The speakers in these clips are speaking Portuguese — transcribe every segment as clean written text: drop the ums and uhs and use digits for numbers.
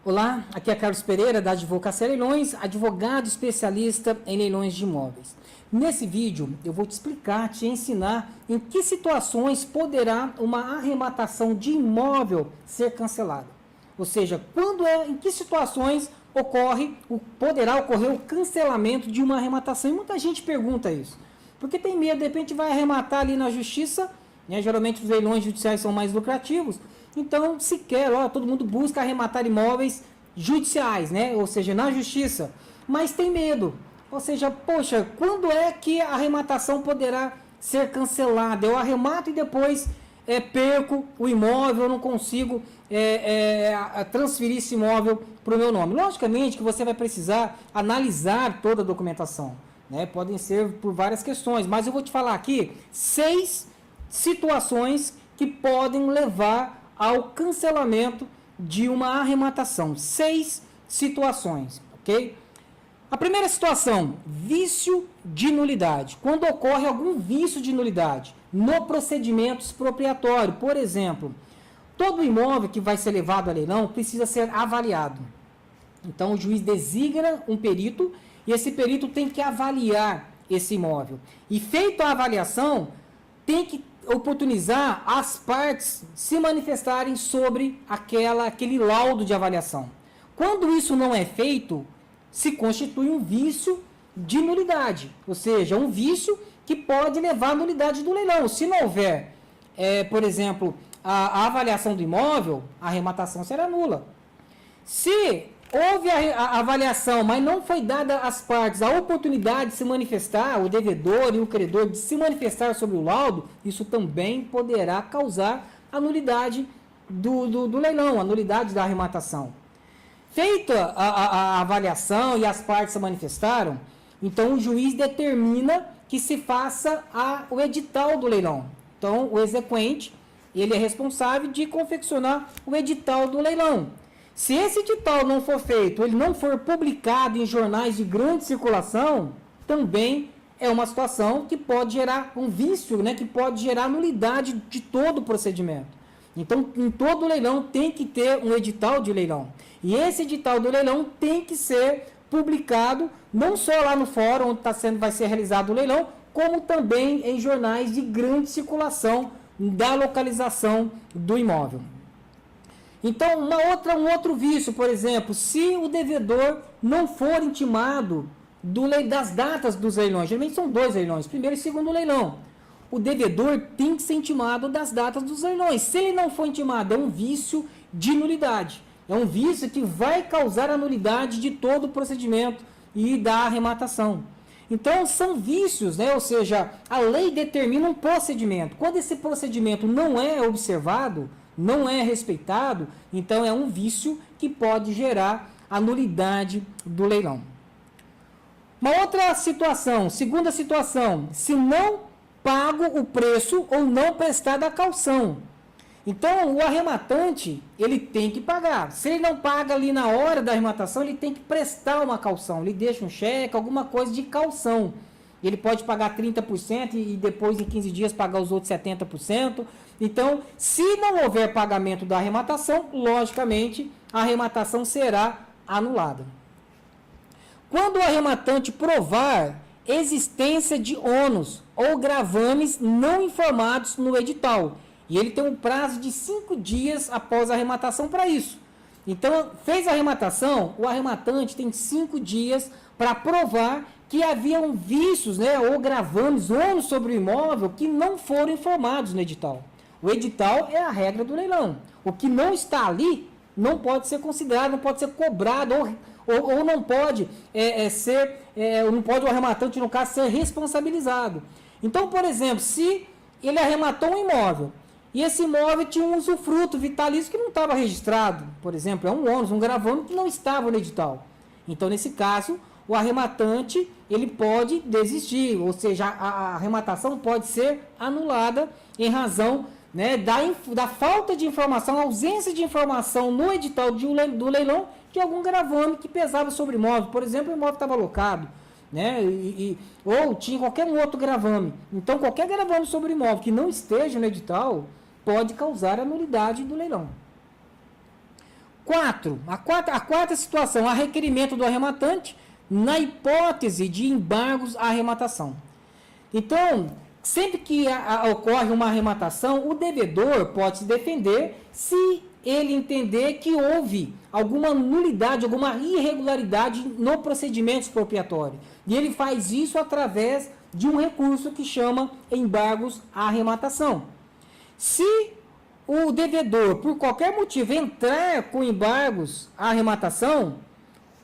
Olá, aqui é Carlos Pereira da Advocacia Leilões, advogado especialista em leilões de imóveis. Nesse vídeo eu vou te explicar, te ensinar em que situações poderá uma arrematação de imóvel ser cancelada. Ou seja, em que situações poderá ocorrer o cancelamento de uma arrematação. E muita gente pergunta isso, porque tem medo, de repente vai arrematar ali na justiça, né? Geralmente os leilões judiciais são mais lucrativos. Então, todo mundo busca arrematar imóveis judiciais, né? Ou seja, na justiça, mas tem medo. Ou seja, poxa, quando é que a arrematação poderá ser cancelada? Eu arremato e depois perco o imóvel, eu não consigo transferir esse imóvel para o meu nome. Logicamente que você vai precisar analisar toda a documentação, né? Podem ser por várias questões, mas eu vou te falar aqui 6 situações que podem levar ao cancelamento de uma arrematação. 6 situações, ok? A primeira situação, vício de nulidade. Quando ocorre algum vício de nulidade no procedimento expropriatório, por exemplo, todo imóvel que vai ser levado a leilão precisa ser avaliado. Então, o juiz designa um perito e esse perito tem que avaliar esse imóvel. E feita a avaliação, tem que oportunizar as partes se manifestarem sobre aquele laudo de avaliação. Quando isso não é feito, se constitui um vício de nulidade, ou seja, um vício que pode levar à nulidade do leilão. Se não houver, por exemplo, a avaliação do imóvel, a arrematação será nula. Se houve a avaliação, mas não foi dada às partes a oportunidade de se manifestar, o devedor e o credor de se manifestar sobre o laudo, isso também poderá causar a nulidade do leilão, a nulidade da arrematação. Feita a avaliação e as partes se manifestaram, então o juiz determina que se faça o edital do leilão. Então o exequente, ele é responsável de confeccionar o edital do leilão. Se esse edital não for feito, ele não for publicado em jornais de grande circulação, também é uma situação que pode gerar um vício, né, que pode gerar nulidade de todo o procedimento. Então, em todo leilão tem que ter um edital de leilão. E esse edital do leilão tem que ser publicado não só lá no fórum onde vai ser realizado o leilão, como também em jornais de grande circulação da localização do imóvel. Então, um outro vício, por exemplo, se o devedor não for intimado das datas dos leilões, geralmente são 2 leilões, primeiro e segundo leilão, o devedor tem que ser intimado das datas dos leilões. Se ele não for intimado, é um vício de nulidade. É um vício que vai causar a nulidade de todo o procedimento e da arrematação. Então, são vícios, né? Ou seja, a lei determina um procedimento. Quando esse procedimento não é observado, não é respeitado, então é um vício que pode gerar a nulidade do leilão. Uma outra situação, segunda situação, se não pago o preço ou não prestada a caução. Então, o arrematante, ele tem que pagar. Se ele não paga ali na hora da arrematação, ele tem que prestar uma caução. Ele deixa um cheque, alguma coisa de caução. Ele pode pagar 30% e depois, em 15 dias, pagar os outros 70%. Então, se não houver pagamento da arrematação, logicamente, a arrematação será anulada. Quando o arrematante provar existência de ônus ou gravames não informados no edital, e ele tem um prazo de 5 dias após a arrematação para isso. Então, fez a arrematação, o arrematante tem 5 dias para provar que haviam vícios, né, ou gravames, ônus sobre o imóvel que não foram informados no edital. O edital é a regra do leilão. O que não está ali não pode ser considerado, não pode ser cobrado, ou não pode não pode o arrematante, no caso, ser responsabilizado. Então, por exemplo, se ele arrematou um imóvel, e esse imóvel tinha um usufruto vitalício que não estava registrado, por exemplo, é um ônus, um gravame que não estava no edital. Então, nesse caso, o arrematante, ele pode desistir, ou seja, a arrematação pode ser anulada em razão, né, da falta de informação, ausência de informação no edital do leilão de algum gravame que pesava sobre o imóvel. Por exemplo, o imóvel estava alocado, né, ou tinha qualquer outro gravame. Então, qualquer gravame sobre o imóvel que não esteja no edital pode causar a nulidade do leilão. A quarta situação, a requerimento do arrematante na hipótese de embargos à arrematação. Então, sempre que ocorre uma arrematação, o devedor pode se defender se ele entender que houve alguma nulidade, alguma irregularidade no procedimento expropriatório. E ele faz isso através de um recurso que chama embargos à arrematação. Se o devedor, por qualquer motivo, entrar com embargos à arrematação,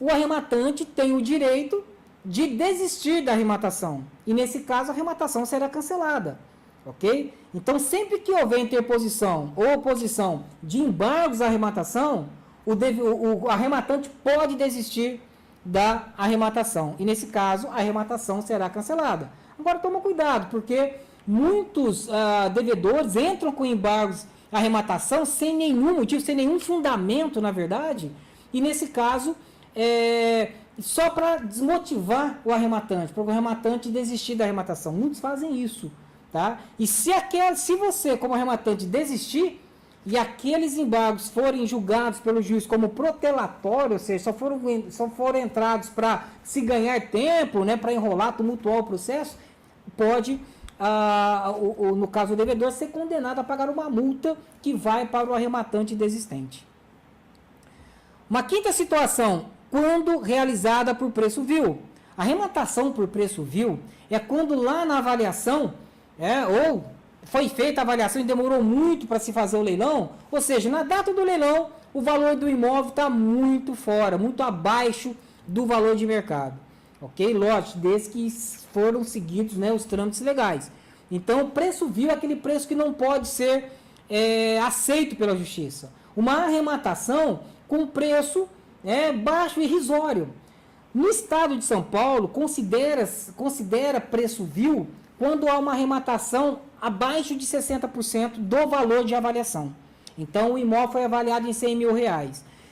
o arrematante tem o direito de desistir da arrematação. E, nesse caso, a arrematação será cancelada. Ok? Então, sempre que houver interposição ou oposição de embargos à arrematação, o arrematante pode desistir da arrematação. E, nesse caso, a arrematação será cancelada. Agora, toma cuidado, porque muitos devedores entram com embargos à arrematação sem nenhum motivo, sem nenhum fundamento, na verdade. E, nesse caso, só para desmotivar o arrematante, para o arrematante desistir da arrematação. Muitos fazem isso. Tá? E se você, como arrematante, desistir e aqueles embargos forem julgados pelo juiz como protelatório, ou seja, só foram entrados para se ganhar tempo, né, para enrolar, tumultuar o processo, pode, no caso do devedor, ser condenado a pagar uma multa que vai para o arrematante desistente. Uma quinta situação, quando realizada por preço vil. A arrematação por preço vil é quando lá na avaliação ou foi feita a avaliação e demorou muito para se fazer o leilão, ou seja, na data do leilão, o valor do imóvel está muito fora, muito abaixo do valor de mercado. Ok? Lógico, desde que foram seguidos, né, os trâmites legais. Então, o preço vil é aquele preço que não pode ser aceito pela justiça. Uma arrematação com preço baixo e irrisório. No estado de São Paulo, considera preço vil quando há uma arrematação abaixo de 60% do valor de avaliação. Então, o imóvel foi avaliado em R$100 mil.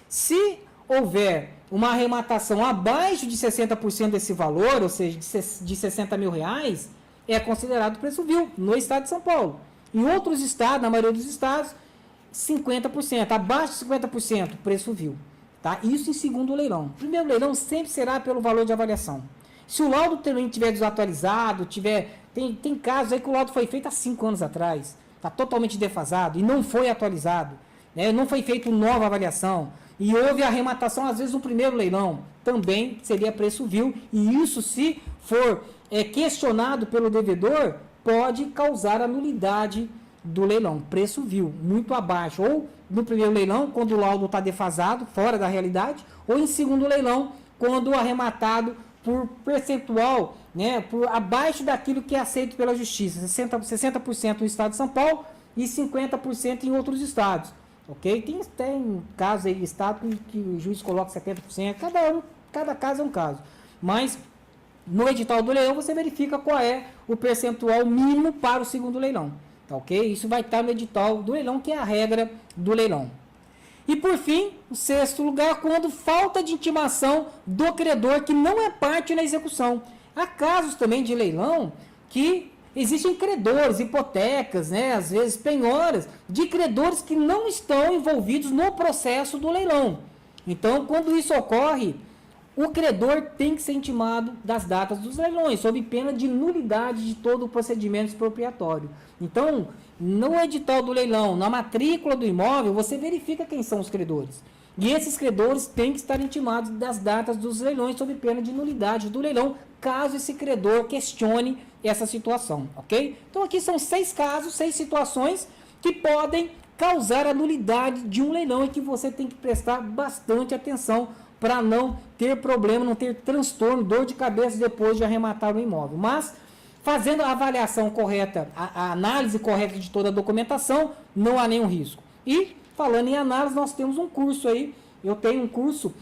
Se houver uma arrematação abaixo de 60% desse valor, ou seja, de R$60 mil, é considerado preço vil no estado de São Paulo. Em outros estados, na maioria dos estados, 50%, abaixo de 50%, preço vil. Tá? Isso em segundo leilão. O primeiro leilão sempre será pelo valor de avaliação. Se o laudo também estiver desatualizado, tem casos aí que o laudo foi feito há 5 anos atrás, está totalmente defasado e não foi atualizado, né? Não foi feita nova avaliação e houve arrematação às vezes no primeiro leilão, também seria preço vil, e isso, se for questionado pelo devedor, pode causar a nulidade do leilão, preço vil, muito abaixo, ou no primeiro leilão, quando o laudo está defasado, fora da realidade, ou em segundo leilão, quando arrematado por percentual, né, por abaixo daquilo que é aceito pela justiça, 60% no estado de São Paulo e 50% em outros estados, ok? Tem casos aí de estado que o juiz coloca 70%, cada caso é um caso, mas no edital do leilão você verifica qual é o percentual mínimo para o segundo leilão, tá, ok? Isso vai estar no edital do leilão, que é a regra do leilão. E, por fim, o sexto lugar, quando falta de intimação do credor que não é parte na execução. Há casos também de leilão que existem credores, hipotecas, né, às vezes penhoras, de credores que não estão envolvidos no processo do leilão. Então, quando isso ocorre, o credor tem que ser intimado das datas dos leilões, sob pena de nulidade de todo o procedimento expropriatório. Então, no edital do leilão, na matrícula do imóvel, você verifica quem são os credores. E esses credores têm que estar intimados das datas dos leilões, sob pena de nulidade do leilão, caso esse credor questione essa situação, ok? Então, aqui são 6 casos, 6 situações que podem causar a nulidade de um leilão e que você tem que prestar bastante atenção para não ter problema, não ter transtorno, dor de cabeça depois de arrematar o imóvel. Mas, fazendo a avaliação correta, a análise correta de toda a documentação, não há nenhum risco. E, falando em análise, nós temos um curso aí, eu tenho um curso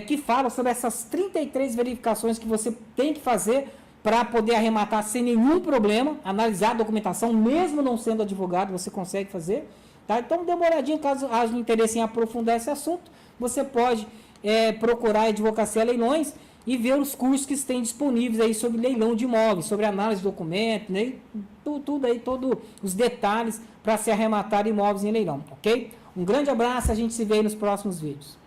que fala sobre essas 33 verificações que você tem que fazer para poder arrematar sem nenhum problema, analisar a documentação, mesmo não sendo advogado, você consegue fazer. Tá? Então, dê uma olhadinha, caso haja interesse em aprofundar esse assunto, você pode procurar a Advocacia Leilões e ver os cursos que têm disponíveis aí sobre leilão de imóveis, sobre análise de documentos, né? Tudo aí, todos os detalhes para se arrematar imóveis em leilão, ok? Um grande abraço, a gente se vê aí nos próximos vídeos.